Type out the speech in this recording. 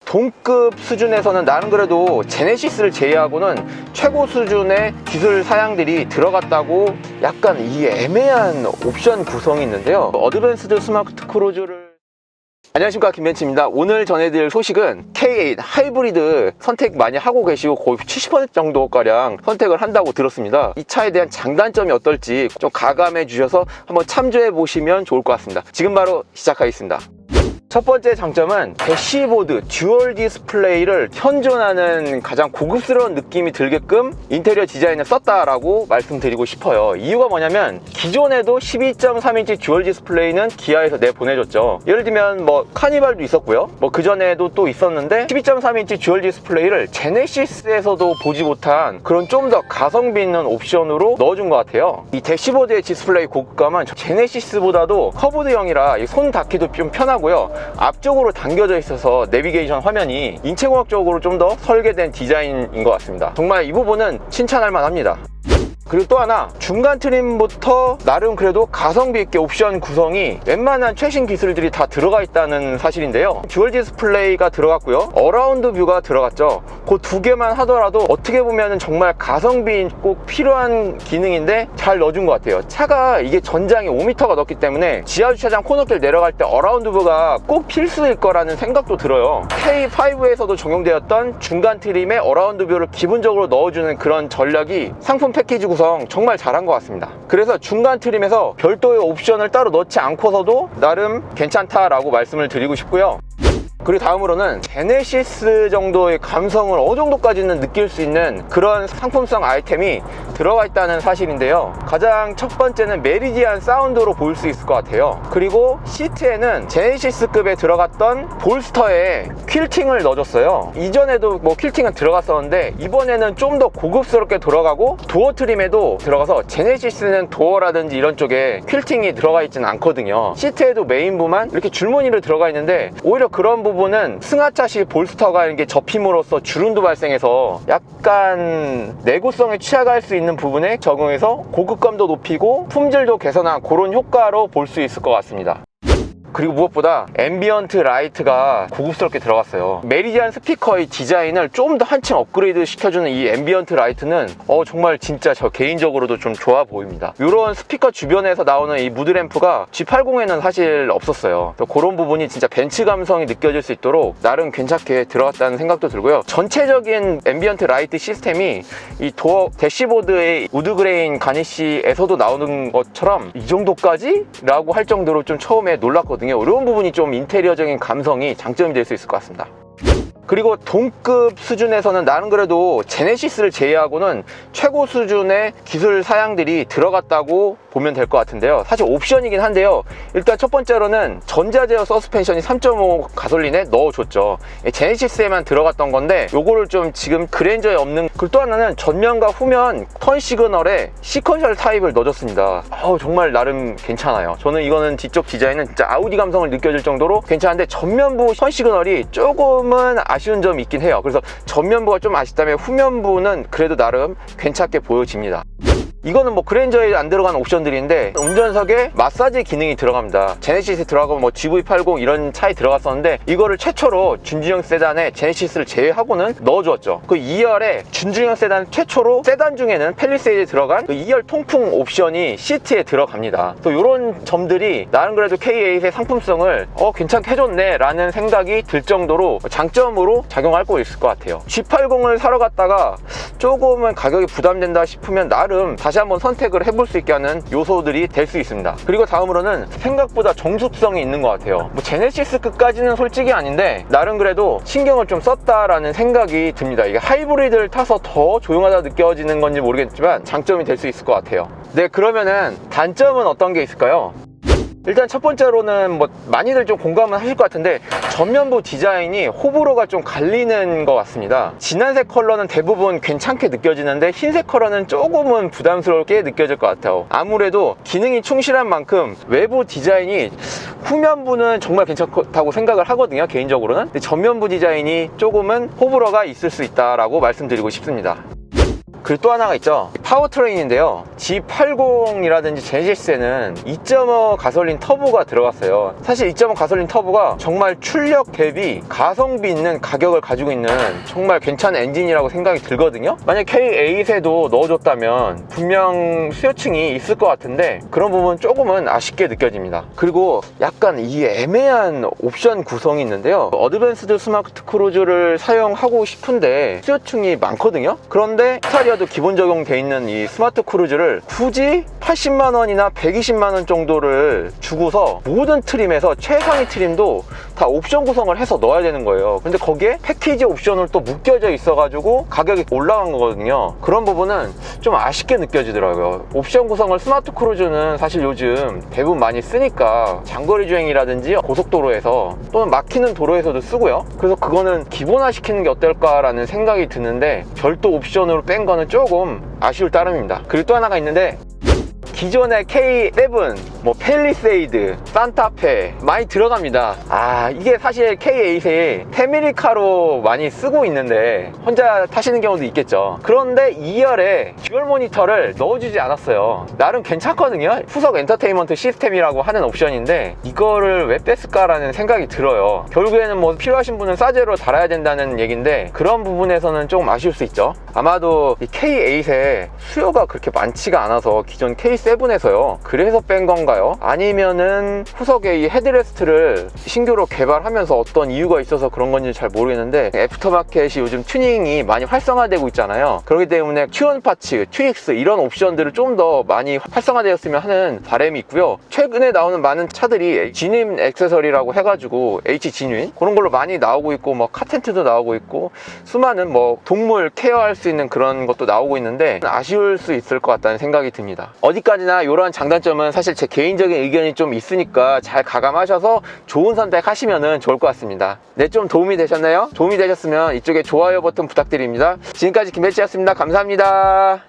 동급 수준에서는 나는 그래도 제네시스를 제외하고는 최고 수준의 기술 사양들이 들어갔다고 약간 이 애매한 옵션 구성이 있는데요. 어드밴스드 스마트 크루즈를 안녕하십니까, 김벤츠입니다. 오늘 전해드릴 소식은 K8 하이브리드 선택 많이 하고 계시고 거의 70% 정도가량 선택을 한다고 들었습니다. 이 차에 대한 장단점이 어떨지 좀 가감해 주셔서 한번 참조해 보시면 좋을 것 같습니다. 지금 바로 시작하겠습니다. 첫 번째 장점은 대시보드 듀얼 디스플레이를 현존하는 가장 고급스러운 느낌이 들게끔 인테리어 디자인을 썼다라고 말씀드리고 싶어요. 이유가 뭐냐면 기존에도 12.3인치 듀얼 디스플레이는 기아에서 내보내줬죠. 예를 들면 뭐 카니발도 있었고요, 뭐 그전에도 또 있었는데 12.3인치 듀얼 디스플레이를 제네시스에서도 보지 못한 그런 좀 더 가성비 있는 옵션으로 넣어준 것 같아요. 이 대시보드의 디스플레이 고급감은 제네시스보다도 커브드형이라 손 닿기도 좀 편하고요, 앞쪽으로 당겨져 있어서 내비게이션 화면이 인체공학적으로 좀 더 설계된 디자인인 것 같습니다. 정말 이 부분은 칭찬할 만합니다. 그리고 또 하나, 중간 트림부터 나름 그래도 가성비 있게 옵션 구성이 웬만한 최신 기술들이 다 들어가 있다는 사실인데요. 듀얼 디스플레이가 들어갔고요, 어라운드 뷰가 들어갔죠. 그 두 개만 하더라도 어떻게 보면 정말 가성비 꼭 필요한 기능인데 잘 넣어준 것 같아요. 차가 이게 전장이 5m가 넘기 때문에 지하주차장 코너길 내려갈 때 어라운드 뷰가 꼭 필수일 거라는 생각도 들어요. K5에서도 적용되었던 중간 트림의 어라운드 뷰를 기본적으로 넣어주는 그런 전략이 상품 패키지 구성 정말 잘한 것 같습니다. 그래서 중간 트림에서 별도의 옵션을 따로 넣지 않고서도 나름 괜찮다라고 말씀을 드리고 싶고요. 그리고 다음으로는 제네시스 정도의 감성을 어느 정도까지는 느낄 수 있는 그런 상품성 아이템이 들어가 있다는 사실인데요. 가장 첫 번째는 메리디안 사운드로 보일 수 있을 것 같아요. 그리고 시트에는 제네시스급에 들어갔던 볼스터에 퀼팅을 넣어줬어요. 이전에도 뭐 퀼팅은 들어갔었는데 이번에는 좀 더 고급스럽게 들어가고 도어 트림에도 들어가서 제네시스는 도어라든지 이런 쪽에 퀼팅이 들어가 있지는 않거든요. 시트에도 메인부만 이렇게 줄무늬로 들어가 있는데 오히려 그런 부분은 승하차식 볼스터가 이렇게 접힘으로써 주름도 발생해서 약간 내구성에 취약할 수 있는 부분에 적용해서 고급감도 높이고 품질도 개선한 그런 효과로 볼 수 있을 것 같습니다. 그리고 무엇보다 앰비언트 라이트가 고급스럽게 들어갔어요. 메리디안 스피커의 디자인을 좀 더 한층 업그레이드 시켜주는 이 앰비언트 라이트는 정말 진짜 저 개인적으로도 좀 좋아 보입니다. 이런 스피커 주변에서 나오는 이 무드램프가 G80에는 사실 없었어요. 그런 부분이 진짜 벤츠 감성이 느껴질 수 있도록 나름 괜찮게 들어갔다는 생각도 들고요. 전체적인 앰비언트 라이트 시스템이 이 도어 대시보드의 우드그레인 가니쉬에서도 나오는 것처럼 이 정도까지? 라고 할 정도로 좀 처음에 놀랐거든요. 이런 부분이 좀 인테리어적인 감성이 장점이 될 수 있을 것 같습니다. 그리고 동급 수준에서는 나는 그래도 제네시스를 제외하고는 최고 수준의 기술 사양들이 들어갔다고 보면 될 것 같은데요. 사실 옵션이긴 한데요. 일단 첫 번째로는 전자제어 서스펜션이 3.5 가솔린에 넣어줬죠. 제네시스에만 들어갔던 건데 요거를 좀 지금 그랜저에 없는. 그리고 또 하나는 전면과 후면 턴 시그널에 시퀀셜 타입을 넣어줬습니다. 정말 나름 괜찮아요. 저는 이거는 뒤쪽 디자인은 진짜 아우디 감성을 느껴질 정도로 괜찮은데 전면부 턴 시그널이 조금은 아쉬운 점이 있긴 해요. 그래서 전면부가 좀 아쉽다면 후면부는 그래도 나름 괜찮게 보여집니다. 이거는 뭐 그랜저에 안 들어간 옵션들인데 운전석에 마사지 기능이 들어갑니다. 제네시스에 들어가고 뭐 GV80 이런 차에 들어갔었는데 이거를 최초로 준중형 세단에 제네시스를 제외하고는 넣어주었죠. 그 2열에 준중형 세단 최초로 세단 중에는 팰리세이드에 들어간 그 2열 통풍 옵션이 시트에 들어갑니다. 또 이런 점들이 나름 그래도 K8의 상품성을 괜찮게 해줬네 라는 생각이 들 정도로 장점으로 작용할 거 있을 것 같아요. G80을 사러 갔다가 조금은 가격이 부담된다 싶으면 나름 다시 한번 선택을 해볼 수 있게 하는 요소들이 될 수 있습니다. 그리고 다음으로는 생각보다 정숙성이 있는 것 같아요. 뭐 제네시스급까지는 솔직히 아닌데 나름 그래도 신경을 좀 썼다라는 생각이 듭니다. 이게 하이브리드를 타서 더 조용하다 느껴지는 건지 모르겠지만 장점이 될 수 있을 것 같아요. 네, 그러면은 단점은 어떤 게 있을까요? 일단 첫 번째로는 뭐 많이들 좀 공감은 하실 것 같은데 전면부 디자인이 호불호가 좀 갈리는 것 같습니다. 진한색 컬러는 대부분 괜찮게 느껴지는데 흰색 컬러는 조금은 부담스럽게 느껴질 것 같아요. 아무래도 기능이 충실한 만큼 외부 디자인이 후면부는 정말 괜찮다고 생각을 하거든요, 개인적으로는. 근데 전면부 디자인이 조금은 호불호가 있을 수 있다라고 말씀드리고 싶습니다. 그리고 또 하나가 있죠. 파워트레인인데요. G80이라든지 제네시스에는 2.5 가솔린 터보가 들어갔어요. 사실 2.5 가솔린 터보가 정말 출력 대비 가성비 있는 가격을 가지고 있는 정말 괜찮은 엔진이라고 생각이 들거든요. 만약 K8에도 넣어줬다면 분명 수요층이 있을 것 같은데 그런 부분 조금은 아쉽게 느껴집니다. 그리고 약간 이 애매한 옵션 구성이 있는데요. 어드밴스드 스마트 크루즈를 사용하고 싶은데 수요층이 많거든요. 그런데 스타리아도 기본 적용돼 있는 이 스마트 크루즈를 굳이 80만 원이나 120만 원 정도를 주고서 모든 트림에서 최상위 트림도 다 옵션 구성을 해서 넣어야 되는 거예요. 근데 거기에 패키지 옵션을 또 묶여져 있어가지고 가격이 올라간 거거든요. 그런 부분은 좀 아쉽게 느껴지더라고요. 옵션 구성을 스마트 크루즈는 사실 요즘 대부분 많이 쓰니까 장거리 주행이라든지 고속도로에서 또는 막히는 도로에서도 쓰고요. 그래서 그거는 기본화 시키는 게 어떨까라는 생각이 드는데 별도 옵션으로 뺀 거는 조금 아쉬울 따름입니다. 그리고 또 하나가 있는데 기존의 K7, 뭐 팰리세이드, 산타페 많이 들어갑니다. 이게 사실 K8에 패밀리카로 많이 쓰고 있는데 혼자 타시는 경우도 있겠죠. 그런데 2열에 듀얼 모니터를 넣어주지 않았어요. 나름 괜찮거든요. 후석 엔터테인먼트 시스템이라고 하는 옵션인데 이거를 왜 뺐을까라는 생각이 들어요. 결국에는 뭐 필요하신 분은 싸제로 달아야 된다는 얘기인데 그런 부분에서는 조금 아쉬울 수 있죠. 아마도 이 K8에 수요가 그렇게 많지가 않아서 기존 K7에서요. 그래서 뺀 건가요? 아니면은 후석에 이 헤드레스트를 신규로 개발하면서 어떤 이유가 있어서 그런 건지 잘 모르겠는데 애프터마켓이 요즘 튜닝이 많이 활성화되고 있잖아요. 그렇기 때문에 튜온 파츠, 튜익스 이런 옵션들을 좀 더 많이 활성화되었으면 하는 바람이 있고요. 최근에 나오는 많은 차들이 지닌 액세서리라고 해가지고 H 지뉴인 그런 걸로 많이 나오고 있고 뭐 카텐트도 나오고 있고 수많은 뭐 동물 케어할 수 있는 그런 것도 나오고 있는데 아쉬울 수 있을 것 같다는 생각이 듭니다. 어디까지나 이런 장단점은 사실 제 개인적인 의견이 좀 있으니까 잘 가감하셔서 좋은 선택하시면 좋을 것 같습니다. 네, 좀 도움이 되셨나요? 도움이 되셨으면 이쪽에 좋아요 버튼 부탁드립니다. 지금까지 김배치였습니다. 감사합니다.